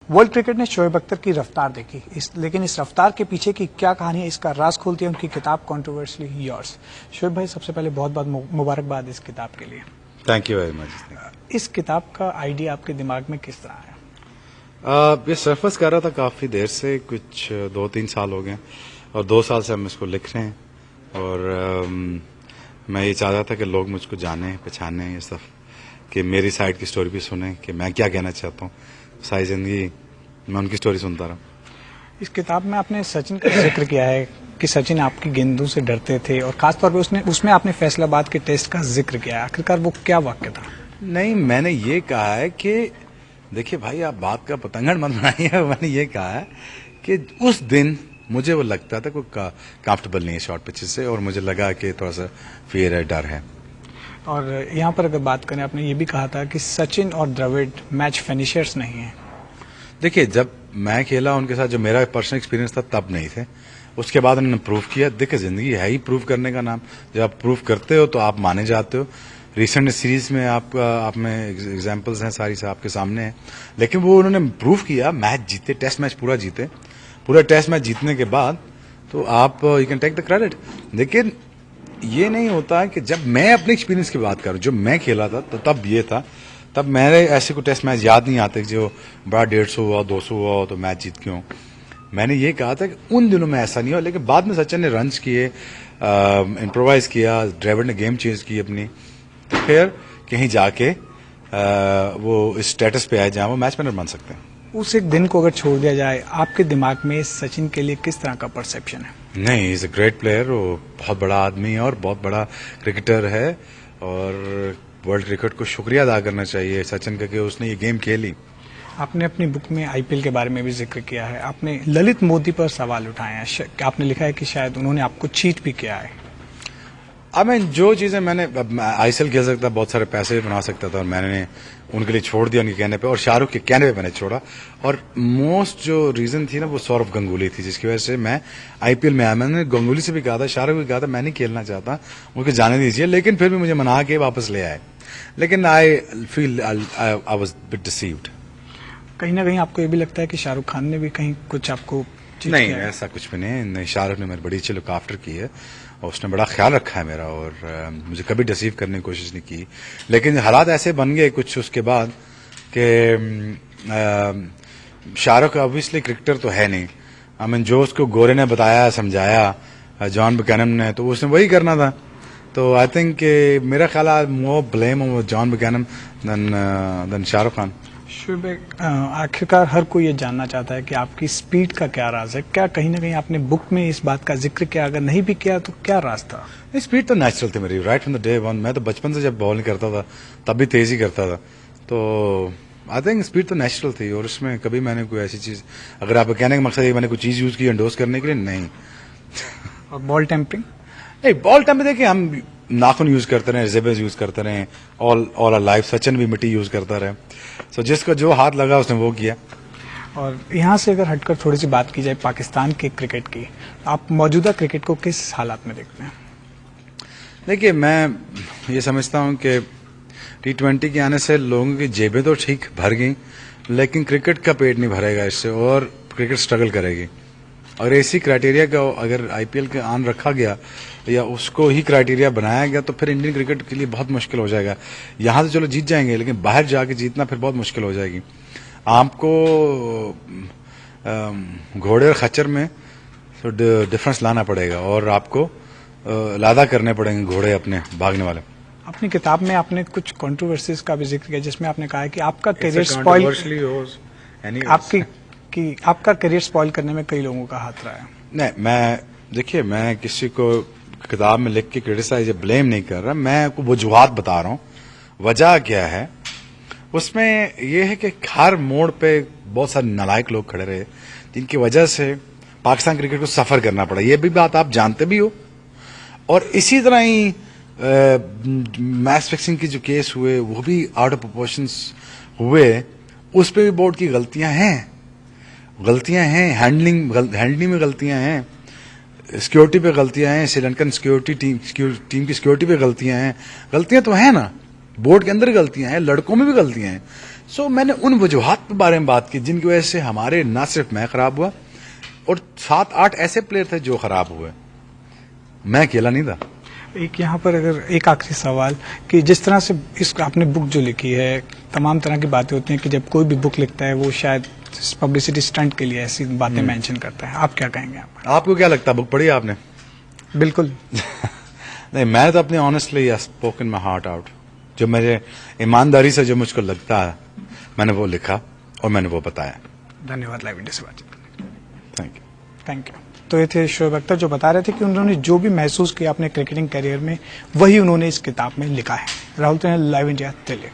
World cricket ने शोएब अख्तर की रफ्तार देखी, लेकिन इस रफ्तार के पीछे की क्या कहानी है, इसका राज खोलती है उनकी किताब कंट्रोवर्शियली योर्स। शोएब भाई, सबसे पहले बहुत बहुत मुबारकबाद इस किताब के लिए। Thank you very much. इस किताब का आइडिया आपके दिमाग में किस तरह है? ये सरफस कर रहा था काफ़ी देर से, कुछ 2-3 साल हो गए और 2 साल से हम इसको लिख रहे हैं और मैं ये चाहता था कि लोग मुझको जाने पहचाने, ये सब कि मेरी साइड की स्टोरी भी सुने कि मैं क्या कहना चाहता हूँ। सारी जिंदगी मैं उनकी स्टोरी सुनता रहा। इस किताब में आपने सचिन का जिक्र किया है कि सचिन आपकी गेंदों से डरते थे और खासतौर पर उसमें आपने फैसलाबाद के टेस्ट का जिक्र किया है। आखिरकार वो क्या वाक्य था? नहीं, मैंने ये कहा है कि देखिए भाई, आप बात का पतंगड़ मत बनाइए। मैंने ये कहा है कि उस दिन मुझे वो लगता था कोई कंफर्टेबल नहीं है शॉर्ट पिचेस से और मुझे लगा कि थोड़ा सा फियर है, डर है। और यहाँ पर अगर बात करें, आपने ये भी कहा था कि सचिन और द्रविड़ मैच फिनिशर्स नहीं हैं। देखिए, जब मैं खेला उनके साथ, जो मेरा पर्सनल एक्सपीरियंस था, तब नहीं थे। उसके बाद उन्होंने प्रूव किया। देखिए, जिंदगी है ही प्रूव करने का नाम। जब आप प्रूव करते हो तो आप माने जाते हो। रिसेंट सीरीज में आप में एग्जांपल्स हैं, सारी से आपके सामने हैं। लेकिन वो उन्होंने प्रूव किया, मैच जीते, टेस्ट मैच पूरा जीते। पूरा टेस्ट मैच जीतने के बाद तो आप you can take the credit. लेकिन ये नहीं होता कि जब मैं अपने एक्सपीरियंस की बात करूं, जो मैं खेला था तो तब ये था, तब मेरे ऐसे कोई टेस्ट मैच याद नहीं आते जो बड़ा 150 हुआ, 200 हुआ तो मैच जीत क्यों। मैंने ये कहा था कि उन दिनों में ऐसा नहीं हुआ, लेकिन बाद में सचिन ने रन्स किए, इम्प्रोवाइज किया, ड्राइवर ने गेम चेंज की अपनी, तो फिर कहीं जाके वो इस स्टेटस पे आए जहां वो मैच विनर बन सकते हैं। उस एक दिन को अगर छोड़ दिया जाए, आपके दिमाग में सचिन के लिए किस तरह का परसेप्शन है? नहीं, इज अ ग्रेट प्लेयर। वो बहुत बड़ा आदमी है और बहुत बड़ा क्रिकेटर है और वर्ल्ड क्रिकेट को शुक्रिया अदा करना चाहिए सचिन का कि उसने ये गेम खेली। आपने अपनी बुक में आईपीएल के बारे में भी जिक्र किया है। आपने ललित मोदी पर सवाल उठाए हैं। आपने लिखा है कि शायद उन्होंने आपको चीट भी किया है। जो चीजें मैंने आईसीएल खेल सकता, बहुत सारे पैसे भी बना सकता था और मैंने उनके लिए छोड़ दिया, उनके कहने पे, और शाहरुख के कहने पे मैंने छोड़ा। और मोस्ट जो रीजन थी ना, वो सौरव गंगुली थी, जिसकी वजह से मैं आईपीएल में आया। मैंने गंगुली से भी कहा था, शाहरुख भी कहा था, मैं नहीं खेलना चाहता, उनके जाने दीजिए, लेकिन फिर भी मुझे मना के वापस ले आए। लेकिन I feel I was bit deceived. कहीं ना कहीं आपको ये भी लगता है कि शाहरुख खान ने भी कहीं कुछ आपको? नहीं, ऐसा कुछ भी नहीं। शाहरुख ने मेरी बड़ी अच्छी लुक आफ्टर की है और उसने बड़ा ख्याल रखा है मेरा, और मुझे कभी डिसीव करने की कोशिश नहीं की। लेकिन हालात ऐसे बन गए कुछ उसके बाद कि शाहरुख ऑब्वियसली क्रिकेटर तो है नहीं। जो उसको गोरे ने बताया, समझाया, जॉन बुकैनन ने, तो उसने वही करना था। तो आई थिंक मेरा ख्याल है more blame on John Buchanan than Shahrukh Khan. आखिरकार हर कोई ये जानना चाहता है कि आपकी स्पीड का क्या राज है। क्या कहीं ना कहीं आपने बुक में इस बात का जिक्र किया? अगर नहीं भी किया तो क्या राज था? स्पीड तो नेचुरल थी मेरी, right from the day one. मैं तो बचपन से जब बॉलिंग करता था तब भी तेजी करता था। तो आई थिंक स्पीड तो नेचुरल थी और उसमें कभी मैंने कोई ऐसी चीज, अगर आप कहने का मकसद है मैंने कोई चीज यूज की एंडोर्स करने के लिए, नहीं। और बॉल टेम्परिंग? नहीं, बॉल टेम्परिंग देखिए, हम नाखून यूज करते रहे, जेबेज यूज करते रहे, ऑल आवर लाइफ। सचिन भी मिट्टी यूज करता रहे। सो जिसको जो हाथ लगा उसने वो किया। और यहाँ से अगर हटकर थोड़ी सी बात की जाए पाकिस्तान के क्रिकेट की, आप मौजूदा क्रिकेट को किस हालात में देखते हैं? देखिए, मैं ये समझता हूँ कि T20 के आने से लोगों की जेबें तो ठीक भर गई, लेकिन क्रिकेट का पेट नहीं भरेगा इससे और क्रिकेट स्ट्रगल करेगी। और इसी क्राइटेरिया का अगर आईपीएल के आन रखा गया या उसको ही क्राइटेरिया बनाया गया तो फिर इंडियन क्रिकेट के लिए बहुत मुश्किल हो जाएगा। यहाँ तो चलो जीत जाएंगे, लेकिन बाहर जाके जीतना फिर बहुत मुश्किल हो जाएगी। आपको घोड़े और खच्चर में तो डिफरेंस लाना पड़ेगा और आपको लादा करने पड़ेंगे घोड़े अपने भागने वाले। अपनी किताब में आपने कुछ कंट्रोवर्सीज का भी जिक्र किया, जिसमें आपने कहा है कि आपका करियर स्पॉइल, आपका करियर स्पॉइल करने में कई लोगों का हाथ रहा है। नहीं, देखिए, मैं किसी को किताब में लिख के क्रिटिसाइज या ब्लेम नहीं कर रहा, मैं आपको वजूहात बता रहा हूँ। वजह क्या है उसमें, यह है कि हर मोड़ पे बहुत सारे नालायक लोग खड़े रहे, जिनकी वजह से पाकिस्तान क्रिकेट को सफर करना पड़ा। ये भी बात आप जानते भी हो। और इसी तरह ही मैच फिक्सिंग के जो केस हुए वो भी आउट ऑफ प्रोपोर्शंस हुए, उस पे भी बोर्ड की गलतियां हैं, हैंडलिंग में गलतियां हैं, सिक्योरिटी पे गलतियां हैं, श्रीलंकन सिक्योरिटी टीम की सिक्योरिटी पे गलतियां हैं। गलतियां तो है ना, बोर्ड के अंदर गलतियां हैं, लड़कों में भी गलतियां हैं। सो मैंने उन वजूहात के बारे में बात की जिनकी वजह से हमारे ना सिर्फ मैं खराब हुआ और 7-8 ऐसे प्लेयर थे जो खराब हुए, मैं अकेला नहीं था। एक यहाँ पर अगर एक आखिरी सवाल कि जिस तरह से इस आपने बुक जो लिखी है, तमाम तरह की बातें होती हैं कि जब कोई भी बुक लिखता है वो शायद पब्लिसिटी स्टंट के लिए ऐसी बातें मेंशन करता है, आप क्या कहेंगे? आपको क्या लगता है, बुक पढ़ी आपने? बिल्कुल। नहीं, मैं तो अपने honestly spoken my heart out, जो मेरे ईमानदारी से जो मुझको लगता है मैंने वो लिखा और मैंने वो बताया। धन्यवाद लाइव इंडिया से बातचीत करने के लिए। Thank you. Thank you. तो ये थे शोएब अख्तर जो बता रहे थे कि उन्होंने जो भी महसूस किया अपने क्रिकेटिंग करियर में वही उन्होंने इस किताब में लिखा है। राहुल तो लाइव इंडिया दिल्ली।